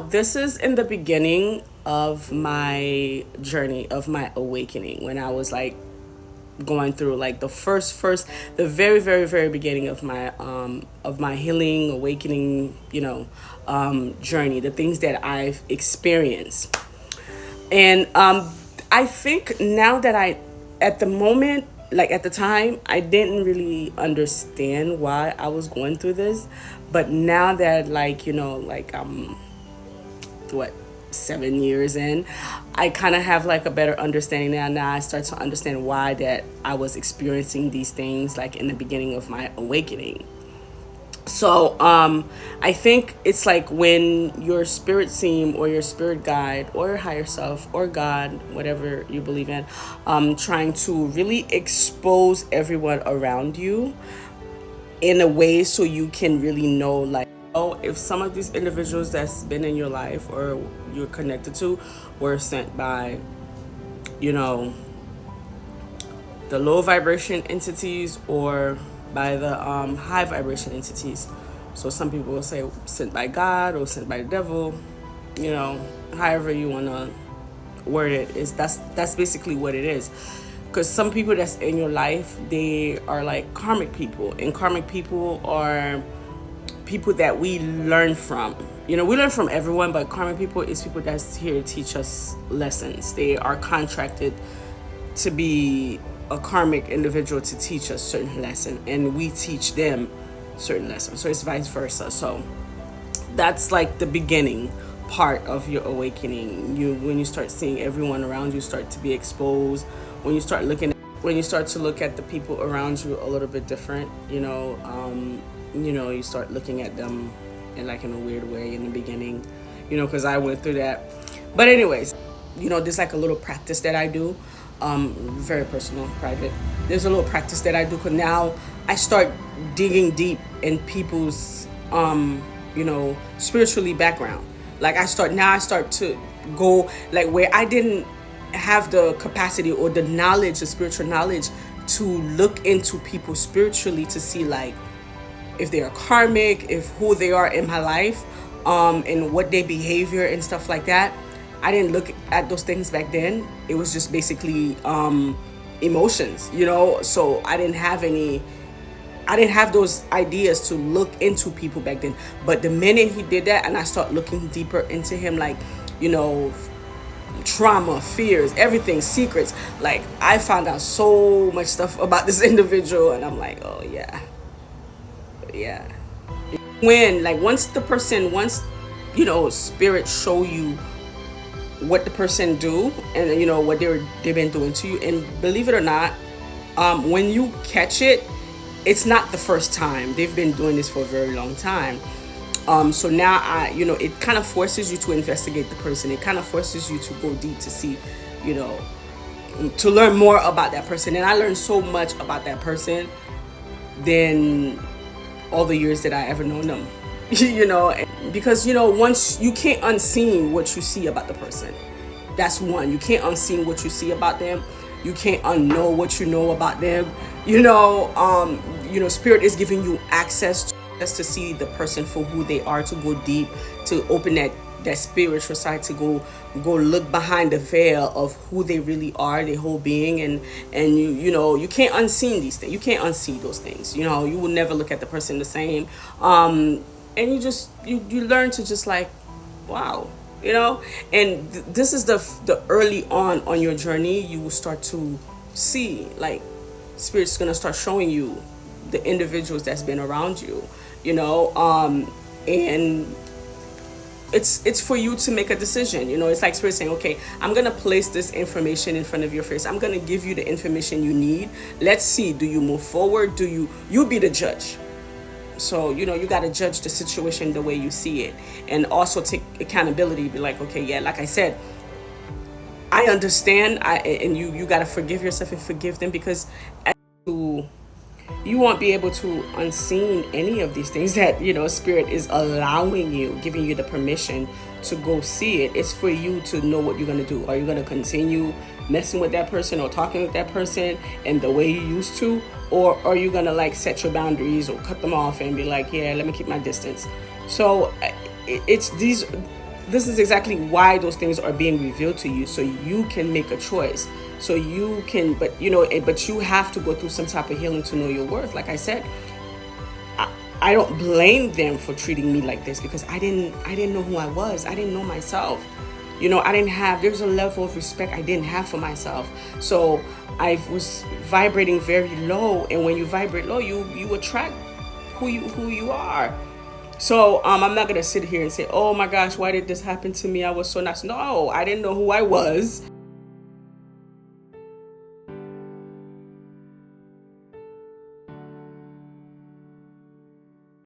This is in the beginning of my journey, of my awakening, when I was like going through like the very beginning of my healing, awakening, journey, the things that I've experienced. And I think now that at the moment, like at the time, I didn't really understand why I was going through this. But now that, like, what, 7 years in, I kind of have like a better understanding now. I start to understand why that I was experiencing these things like in the beginning of my awakening. So I think it's like when your spirit team or your spirit guide or your higher self or God, whatever you believe in, trying to really expose everyone around you in a way so you can really know, like, oh, if some of these individuals that's been in your life or you're connected to were sent by, you know, the low vibration entities or by the high vibration entities. So some people will say sent by God or sent by the devil, however you want to word it, is that's basically what it is. Because some people that's in your life, they are like karmic people, and karmic people are people that we learn from. We learn from everyone, but karmic people is people that's here to teach us lessons. They are contracted to be a karmic individual to teach us certain lesson, and we teach them certain lessons. So it's vice versa. So that's like the beginning part of your awakening. When you start seeing everyone around you start to be exposed, when you start to look at the people around you a little bit different, you start looking at them in like in a weird way in the beginning, because I went through that. But anyways, there's like a little practice that I do, very personal, private. There's a little practice that I do, because now I start digging deep in people's, spiritually background. Like I start to go like where I didn't have the capacity or the knowledge, the spiritual knowledge, to look into people spiritually to see like if they are karmic, if who they are in my life, and what their behavior and stuff like that. I didn't look at those things back then. It was just basically emotions, so I didn't have those ideas to look into people back then. But the minute he did that and I start looking deeper into him, like, trauma, fears, everything, secrets, like I found out so much stuff about this individual, and I'm like, oh yeah. When like once spirit show you what the person do, and what they've been doing to you, and believe it or not, when you catch it, it's not the first time. They've been doing this for a very long time. So now it kind of forces you to investigate the person. It kind of forces you to go deep to see, to learn more about that person. And I learned so much about that person than all the years that I ever known them. Because once you can't unseen what you see about the person. That's one. You can't unseen what you see about them. You can't unknow what you know about them. Spirit is giving you access to see the person for who they are, to go deep, to open that spiritual side, to go look behind the veil of who they really are, their whole being, and you can't unseen these things. You can't unsee those things. You will never look at the person the same. And you learn to just like, wow, and this is the early on your journey. You will start to see like spirit's gonna start showing you the individuals that's been around you, and it's for you to make a decision. It's like spirit saying, okay, I'm gonna place this information in front of your face. I'm gonna give you the information you need. Let's see, do you move forward? Do you be the judge? So you got to judge the situation the way you see it, and also take accountability. Be like, okay, yeah, like I said, I understand. And you got to forgive yourself and forgive them, because you won't be able to unseen any of these things that spirit is allowing you, giving you the permission to go see it. It's for you to know what you're going to do. Are you going to continue messing with that person or talking with that person in the way you used to, or are you going to like set your boundaries or cut them off and be like, yeah, let me keep my distance? So it's these this is exactly why those things are being revealed to you, so you can make a choice. So you can, but but you have to go through some type of healing to know your worth. Like I said, I don't blame them for treating me like this, because I didn't know who I was. I didn't know myself. I didn't have, there's a level of respect I didn't have for myself. So I was vibrating very low, and when you vibrate low, you attract who you are. So I'm not gonna sit here and say, oh my gosh, why did this happen to me? I was so nice. No, I didn't know who I was.